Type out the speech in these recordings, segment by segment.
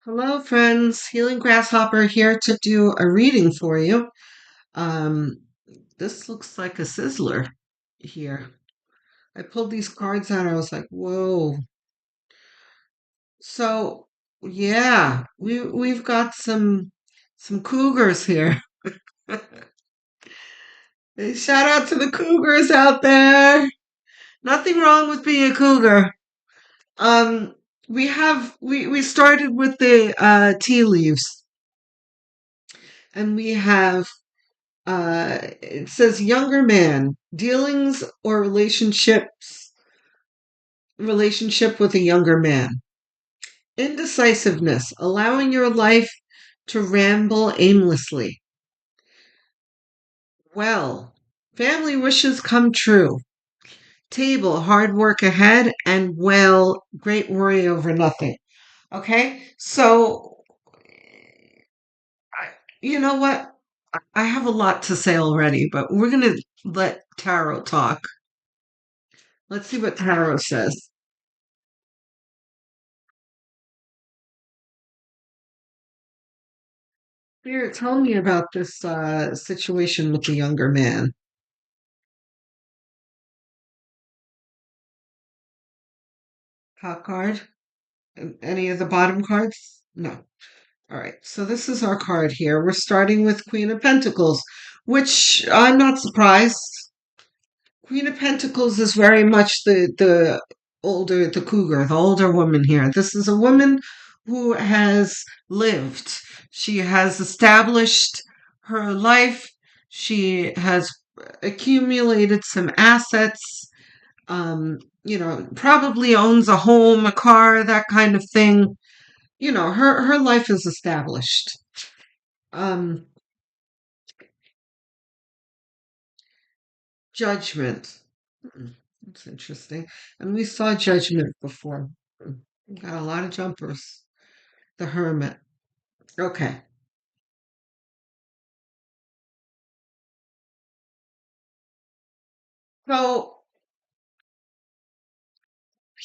Hello, friends. Healing Grasshopper here to do a reading for you. Um, this looks like a sizzler here. I pulled these cards out. I was like, "Whoa!" So, yeah, we've got some cougars here. Hey, shout out to the cougars out there. Nothing wrong with being a cougar. Um, we started with the tea leaves, and we have it says younger man, dealings or relationship with a younger man. Indecisiveness, allowing your life to ramble aimlessly. Well, family wishes come true. Table, hard work ahead, and well, great worry over nothing. Okay, so I, you know what? I have a lot to say already, but we're gonna let Tarot talk. Let's see what Tarot says. Spirit, tell me about this situation with the younger man. Top card? Any of the bottom cards? No. All right. So this is our card here. We're starting with Queen of Pentacles, which I'm not surprised. Queen of Pentacles is very much the cougar, the older woman here. This is a woman who has lived. She has established her life. She has accumulated some assets. Probably owns a home, a car, that kind of thing. Her life is established. Um, Judgment. That's interesting. And we saw Judgment before. Got a lot of jumpers. The Hermit. Okay. So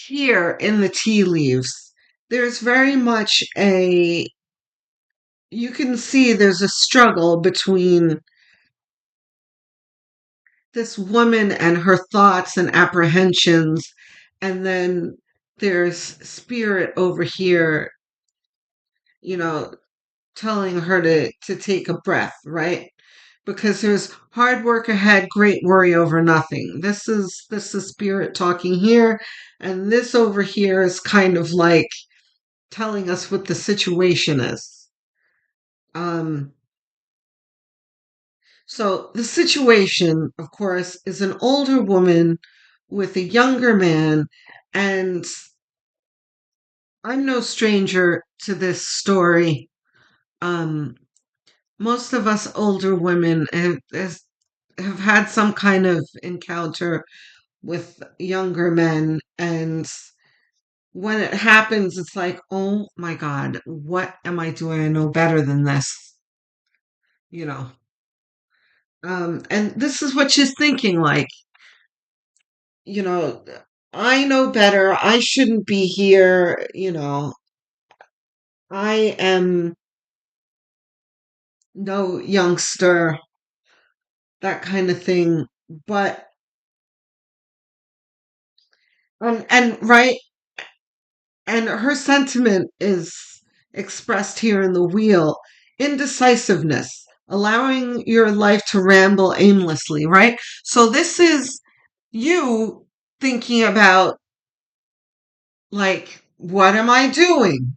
here in the tea leaves, there's very much you can see there's a struggle between this woman and her thoughts and apprehensions. And then there's spirit over here, you know, telling her to take a breath, right? Because there's hard work ahead, great worry over nothing. This is spirit talking here, and this over here is kind of like telling us what the situation is. Um, so the situation, of course, is an older woman with a younger man, and I'm no stranger to this story. Um, Most of us older women have had some kind of encounter with younger men, and when it happens, it's like, oh my God, what am I doing? I know better than this, you know. And this is what she's thinking, like, you know, I know better. I shouldn't be here. I am no youngster, that kind of thing. But and right, and her sentiment is expressed here in the wheel. Indecisiveness, allowing your life to ramble aimlessly, right? So this is you thinking about, like, what am I doing?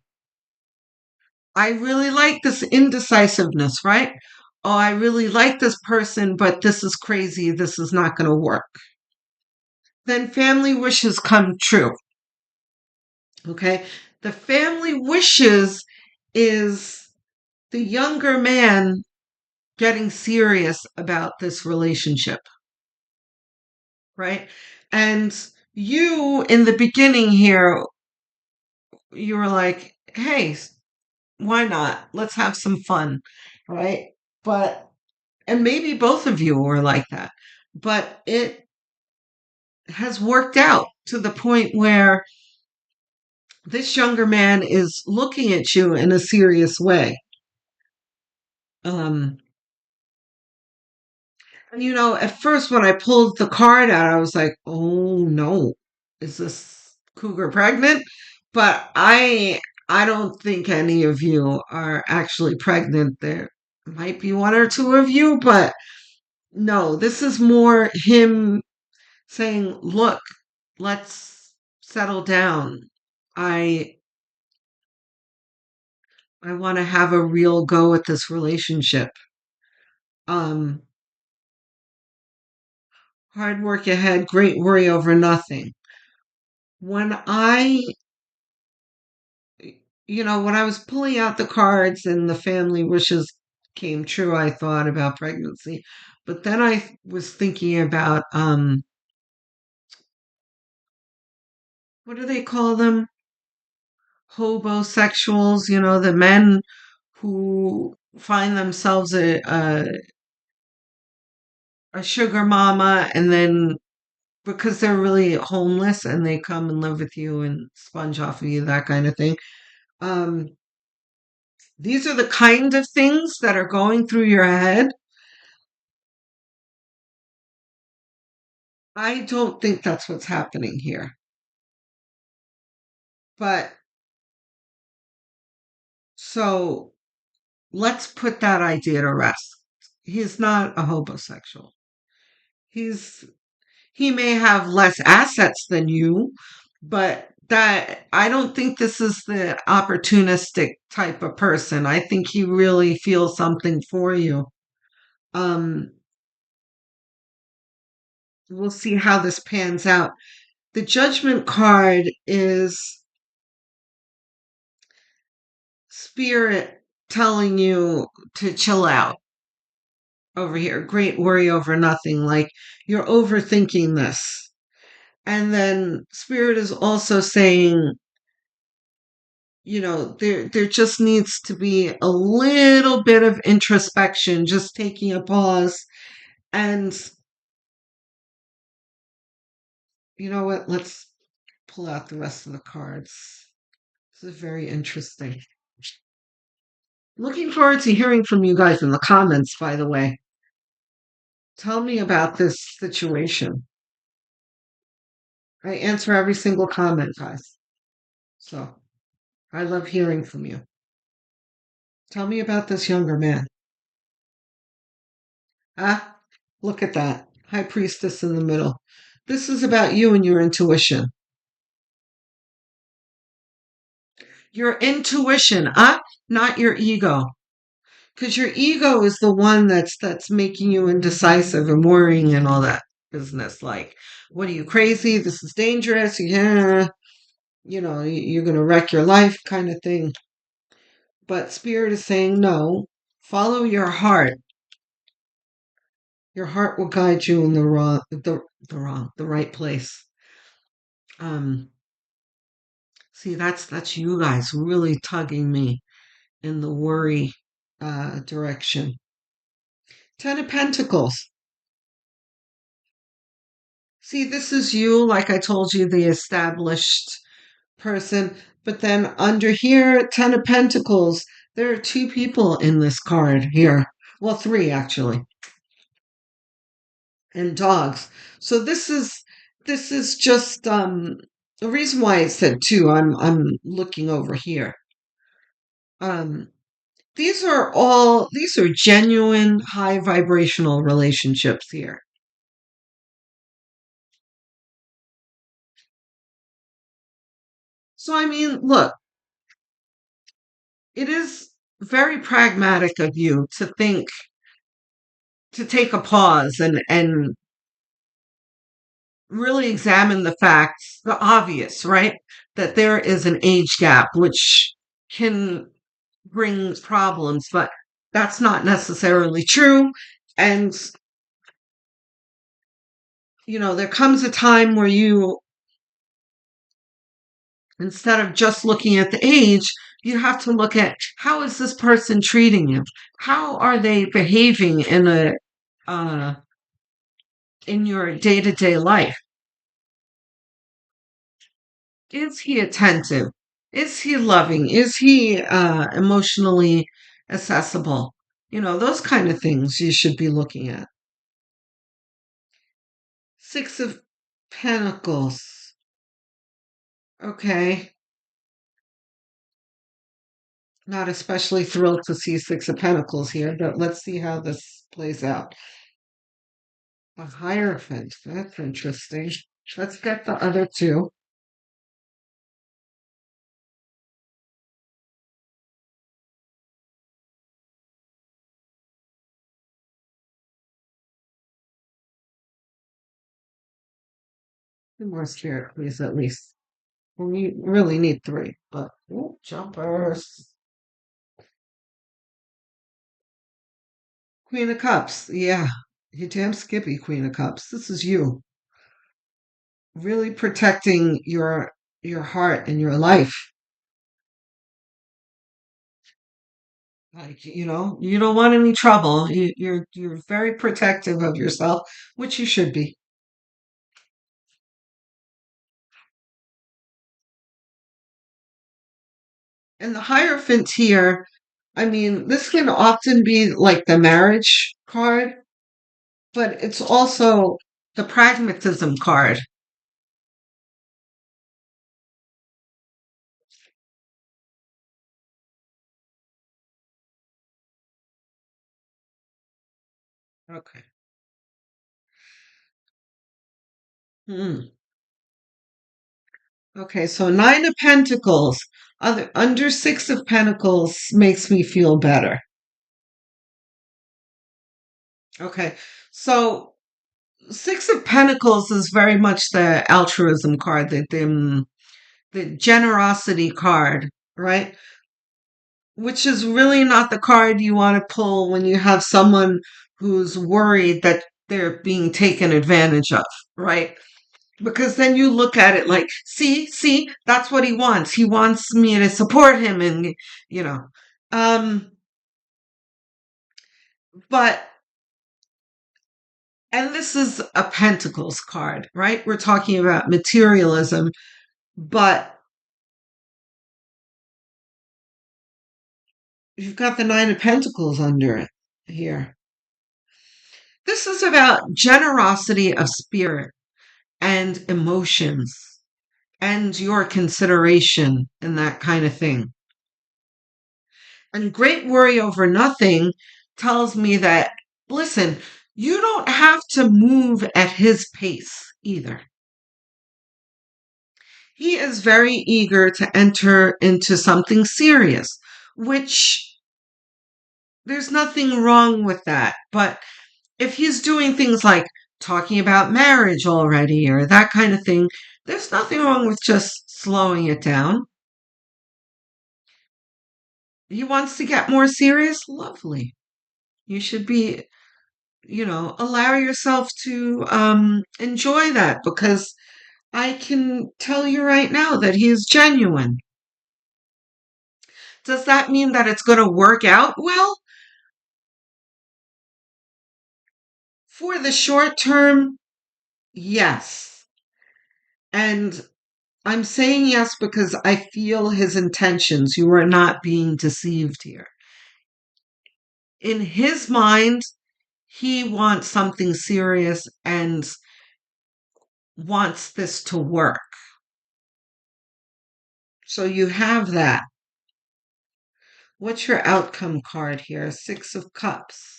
I really like this indecisiveness, right? Oh, I really like this person, but this is crazy. This is not going to work. Then family wishes come true. Okay. The family wishes is the younger man getting serious about this relationship, right? And you, in the beginning here, you were like, hey, why not? Let's have some fun, right? But, and maybe both of you were like that, but it has worked out to the point where this younger man is looking at you in a serious way. Um, and at first when I pulled the card out, I was like, "Oh no, is this cougar pregnant?" But I don't think any of you are actually pregnant. There might be one or two of you, but no, this is more him saying, "Look, let's settle down. I I want to have a real go at this relationship. Um, hard work ahead, great worry over nothing." When when I was pulling out the cards and the family wishes came true, I thought about pregnancy. But then I was thinking about what do they call them? Hobosexuals, the men who find themselves a sugar mama, and then because they're really homeless and they come and live with you and sponge off of you, that kind of thing. Um, these are the kind of things that are going through your head. I don't think that's what's happening here. But so let's put that idea to rest. He's not a homosexual. He's he may have less assets than you, but that I don't think this is the opportunistic type of person. I think he really feels something for you. Um, we'll see how this pans out. The judgment card is spirit telling you to chill out over here. Great worry over nothing. Like you're overthinking this. And then spirit is also saying, there just needs to be a little bit of introspection, just taking a pause. And you know what? Let's pull out the rest of the cards. This is very interesting. Looking forward to hearing from you guys in the comments, by the way. Tell me about this situation. I answer every single comment, guys. So I love hearing from you. Tell me about this younger man. Ah, look at that. High priestess in the middle. This is about you and your intuition. Your intuition, not your ego. Because your ego is the one that's making you indecisive and worrying and all that business. Like, what are you crazy? This is dangerous. Yeah, you're going to wreck your life, kind of thing. But spirit is saying no. Follow your heart. Your heart will guide you in the right place. Um, see, that's you guys really tugging me in the worry direction. Ten of Pentacles. See, this is you, like I told you, the established person. But then under here, Ten of Pentacles, there are two people in this card here. Well, three actually, and dogs. So this is just the reason why I said two. I'm looking over here. Um, these are genuine high vibrational relationships here. So I mean, look, it is very pragmatic of you to think to take a pause and really examine the facts, the obvious, right? That there is an age gap which can bring problems, but that's not necessarily true. And there comes a time where you, instead of just looking at the age, you have to look at how is this person treating you? How are they behaving uh, in your day-to-day life? Is he attentive? Is he loving? Is he emotionally accessible? Those kind of things you should be looking at. Six of Pentacles. Okay. Not especially thrilled to see Six of Pentacles here, but let's see how this plays out. A Hierophant. That's interesting. Let's get the other two. Two more spirit, please, at least. We really need three, but jumpers. Queen of Cups. Yeah, you damn skippy, Queen of Cups. This is you really protecting your heart and your life. Like you don't want any trouble. You're very protective of yourself, which you should be. And the Hierophant here, I mean, this can often be like the marriage card, but it's also the pragmatism card. Okay. Hmm. Okay, so Nine of Pentacles. Under Six of Pentacles makes me feel better. Okay, so Six of Pentacles is very much the altruism card, the generosity card, right? Which is really not the card you want to pull when you have someone who's worried that they're being taken advantage of, right? Because then you look at it like, see, that's what he wants. He wants me to support him, and you know, um, but and this is a Pentacles card, right? We're talking about materialism, but you've got the Nine of Pentacles under it here. This is about generosity of spirit and emotions and your consideration and that kind of thing. And great worry over nothing tells me that, listen, you don't have to move at his pace either. He is very eager to enter into something serious, which there's nothing wrong with that. But if he's doing things like talking about marriage already or that kind of thing, there's nothing wrong with just slowing it down. He wants to get more serious? Lovely. You should be, allow yourself to enjoy that because I can tell you right now that he is genuine. Does that mean that it's going to work out? Well, for the short term, yes. And I'm saying yes because I feel his intentions. You are not being deceived here. In his mind, he wants something serious and wants this to work. So you have that. What's your outcome card here? Six of Cups.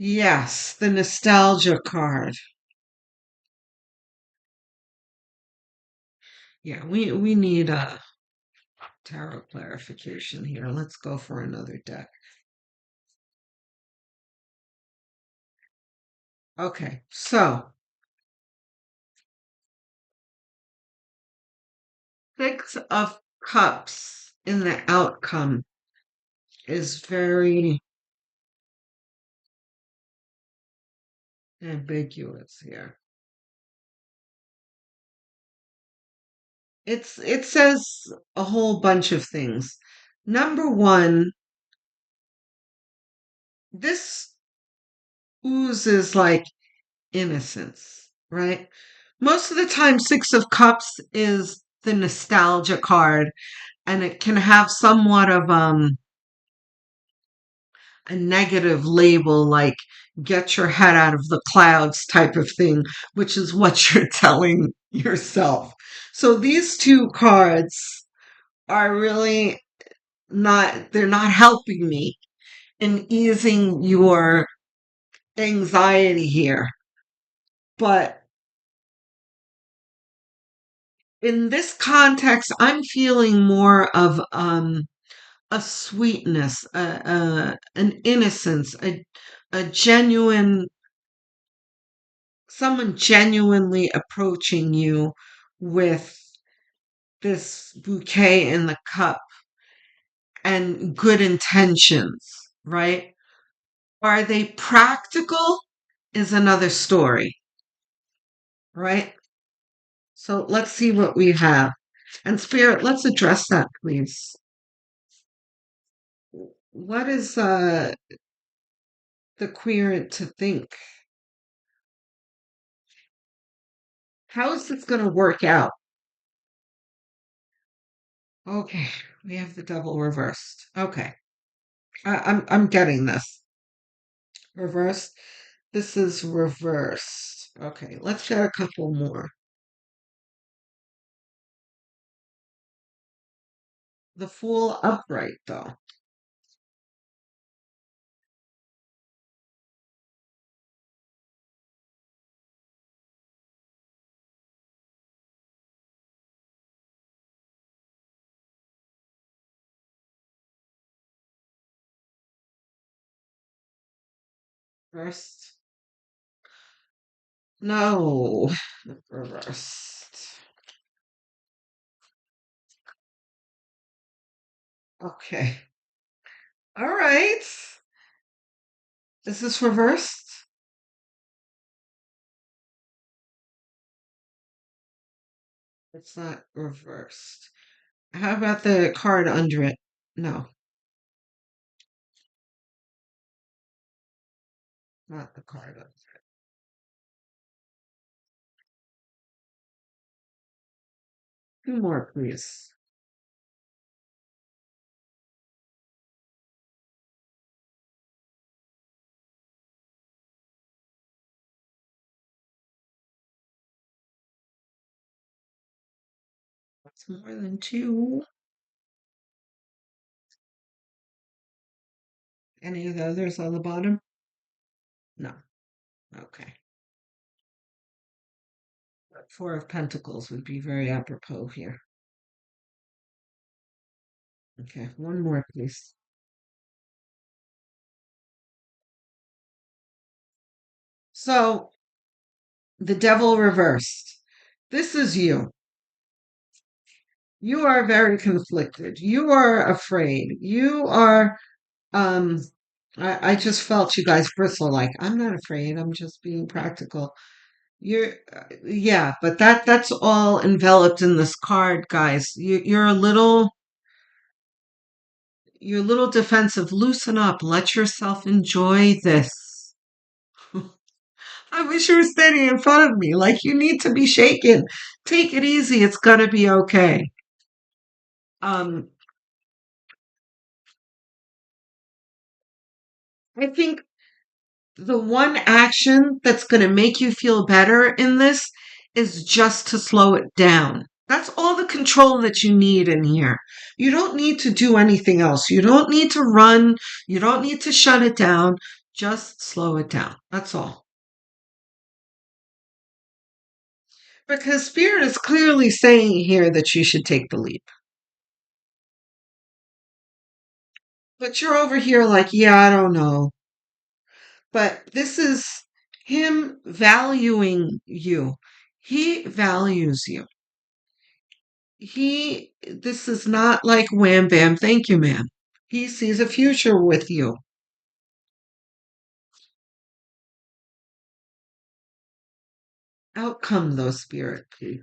Yes, the nostalgia card. Yeah, we need a tarot clarification here. Let's go for another deck. Okay, so Six of Cups in the outcome is very ambiguous here. It says a whole bunch of things. Number one, this oozes like innocence, right? Most of the time, Six of Cups is the nostalgia card, and it can have somewhat of a negative label like get your head out of the clouds type of thing, which is what you're telling yourself. So these two cards are really they're not helping me in easing your anxiety here. But in this context, I'm feeling more of a sweetness, an innocence, a genuine, someone genuinely approaching you with this bouquet in the cup and good intentions, right? Are they practical is another story, right? So let's see what we have. And Spirit, let's address that, please. What is the querent to think? How is this going to work out? Okay, we have the double reversed. Okay, I'm getting this. Reversed. This is reversed. Okay, let's get a couple more. The Fool upright, though. Reversed. No, reversed. Okay. All right. Is this reversed? It's not reversed. How about the card under it? No, not the card under it. Two more, please. That's more than two. Any of the others on the bottom? No. Okay. Four of Pentacles would be very apropos here. Okay, one more, please. So, the Devil reversed. This is you. You are very conflicted. You are afraid. You are, um, I just felt you guys bristle like, I'm not afraid. I'm just being practical. Yeah, but that's all enveloped in this card, guys. You're a little defensive. Loosen up. Let yourself enjoy this. I wish you were standing in front of me. Like you need to be shaken. Take it easy. It's gonna be okay. Um, I think the one action that's gonna make you feel better in this is just to slow it down. That's all the control that you need in here. You don't need to do anything else. You don't need to run. You don't need to shut it down. Just slow it down. That's all. Because Spirit is clearly saying here that you should take the leap. But you're over here like, yeah, I don't know. But this is him valuing you. He values you. This is not like wham bam, thank you, ma'am. He sees a future with you. Outcome, though, Spirit, please.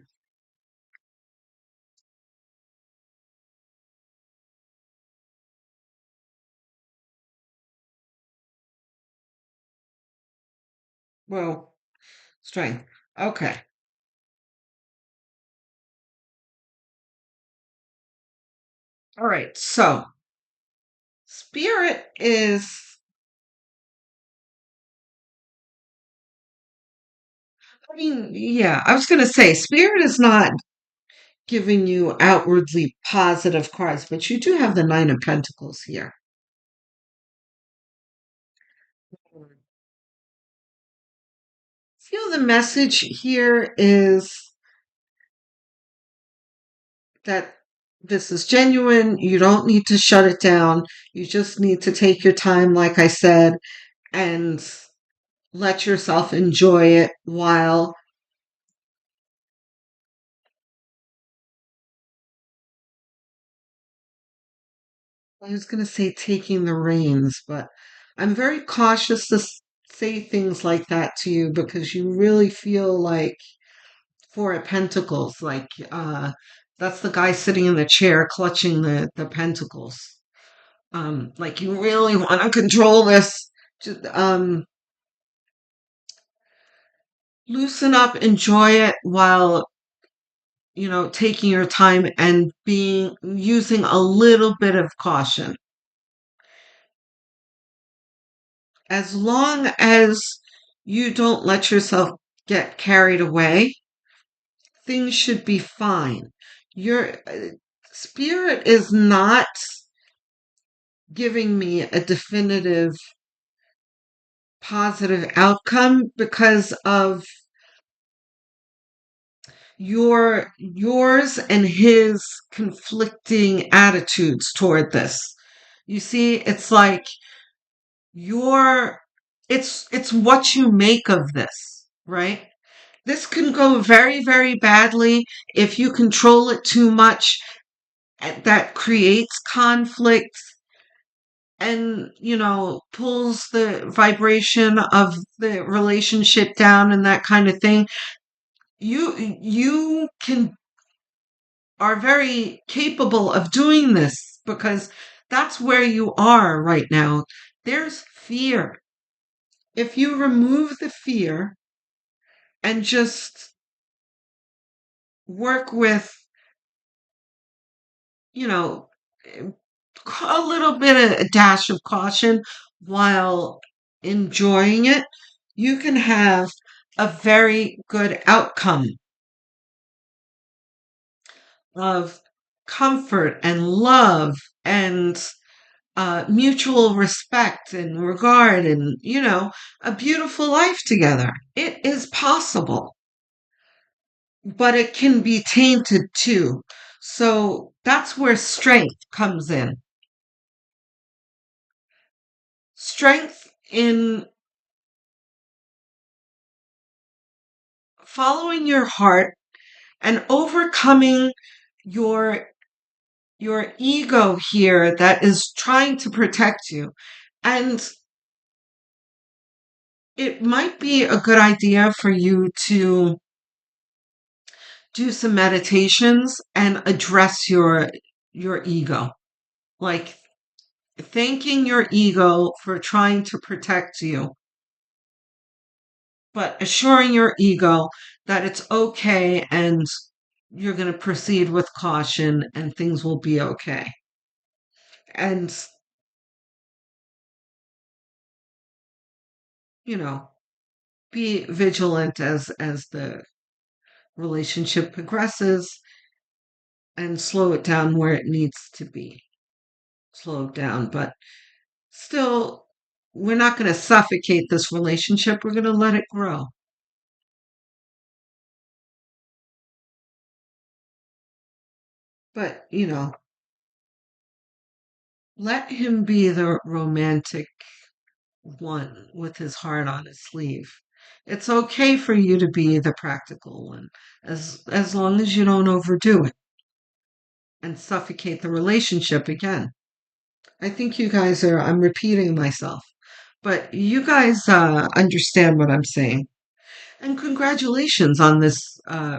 Well, strength. Okay. All right. So, spirit is, I mean, yeah, I was going to say, spirit is not giving you outwardly positive cards, but you do have the Nine of Pentacles here. Feel the message here is that this is genuine. You don't need to shut it down. You just need to take your time, like I said, and let yourself enjoy it while I was going to say taking the reins, but I'm very cautious to say things like that to you because you really feel like Four of Pentacles, like that's the guy sitting in the chair clutching the pentacles. Like you really want to control this. Just, loosen up, enjoy it while taking your time and being using a little bit of caution. As long as you don't let yourself get carried away, things should be fine. Your spirit is not giving me a definitive positive outcome because of yours and his conflicting attitudes toward this. You see, it's like your it's what you make of this, right? This can go very, very badly if you control it too much. That creates conflict and, pulls the vibration of the relationship down and that kind of thing. You can are very capable of doing this because that's where you are right now. There's fear. If you remove the fear and just work with, you know, a little bit of a dash of caution while enjoying it, you can have a very good outcome of comfort and love and mutual respect and regard and, a beautiful life together. It is possible, but it can be tainted too. So that's where strength comes in. Strength in following your heart and overcoming your your ego here that is trying to protect you. And it might be a good idea for you to do some meditations and address your ego. Like thanking your ego for trying to protect you, but assuring your ego that it's okay and you're going to proceed with caution and things will be okay. And, you know, be vigilant as the relationship progresses and slow it down where it needs to be slowed down. But still, we're not going to suffocate this relationship. We're going to let it grow. But, let him be the romantic one with his heart on his sleeve. It's okay for you to be the practical one as long as you don't overdo it and suffocate the relationship again. I think you guys are I'm repeating myself, but you guys understand what I'm saying. And congratulations on this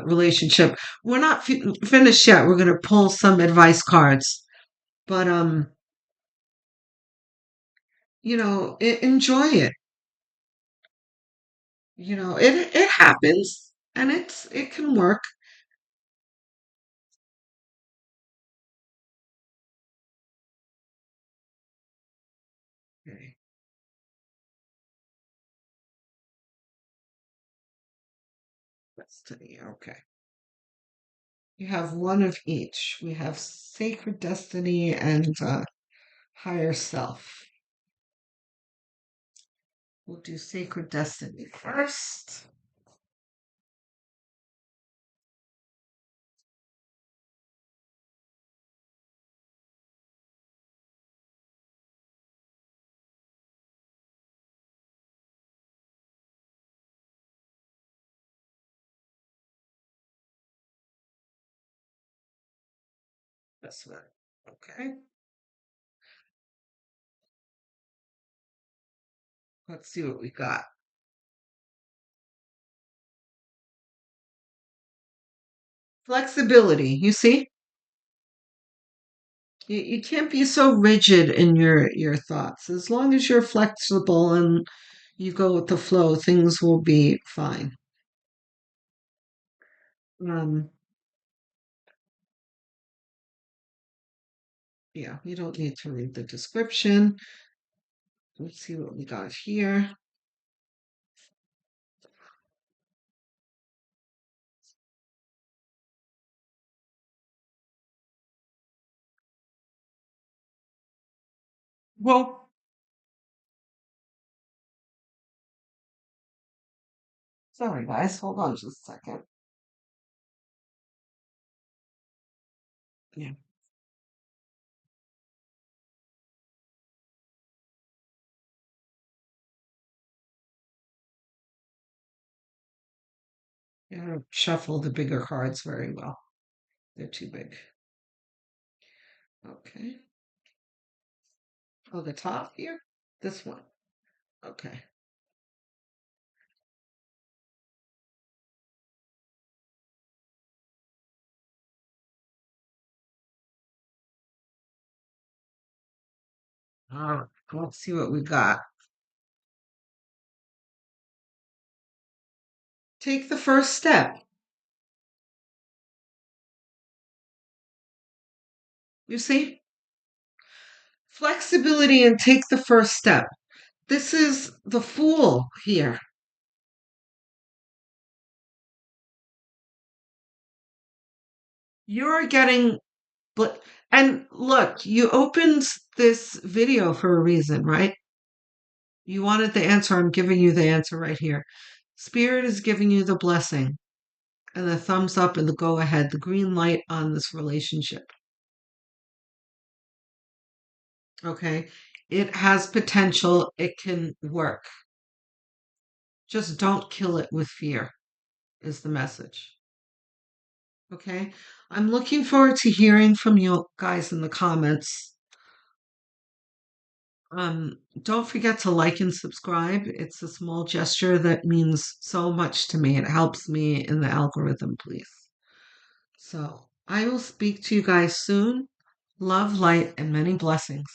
relationship. We're not finished yet. We're going to pull some advice cards, but enjoy it. It happens and it can work. Destiny. Okay. You have one of each. We have sacred destiny and higher self. We'll do sacred destiny first. This one. Okay. Let's see what we got. Flexibility. You see? You can't be so rigid in your thoughts. As long as you're flexible and you go with the flow, things will be fine. Um, yeah, you don't need to read the description. Let's see what we got here. Well, sorry guys, hold on just a second. Yeah, you don't shuffle the bigger cards very well. They're too big. Okay. Oh, the top here? This one. Okay. All right. Let's see what we got. Take the first step. You see? Flexibility and take the first step. This is the fool here. You're getting, but, and look, you opened this video for a reason, right? You wanted the answer. I'm giving you the answer right here. Spirit is giving you the blessing and the thumbs up and the go ahead, the green light on this relationship. Okay. It has potential. It can work. Just don't kill it with fear, is the message. Okay. I'm looking forward to hearing from you guys in the comments. Don't forget to like and subscribe. It's a small gesture that means so much to me. It helps me in the algorithm, please. So I will speak to you guys soon. Love, light, and many blessings.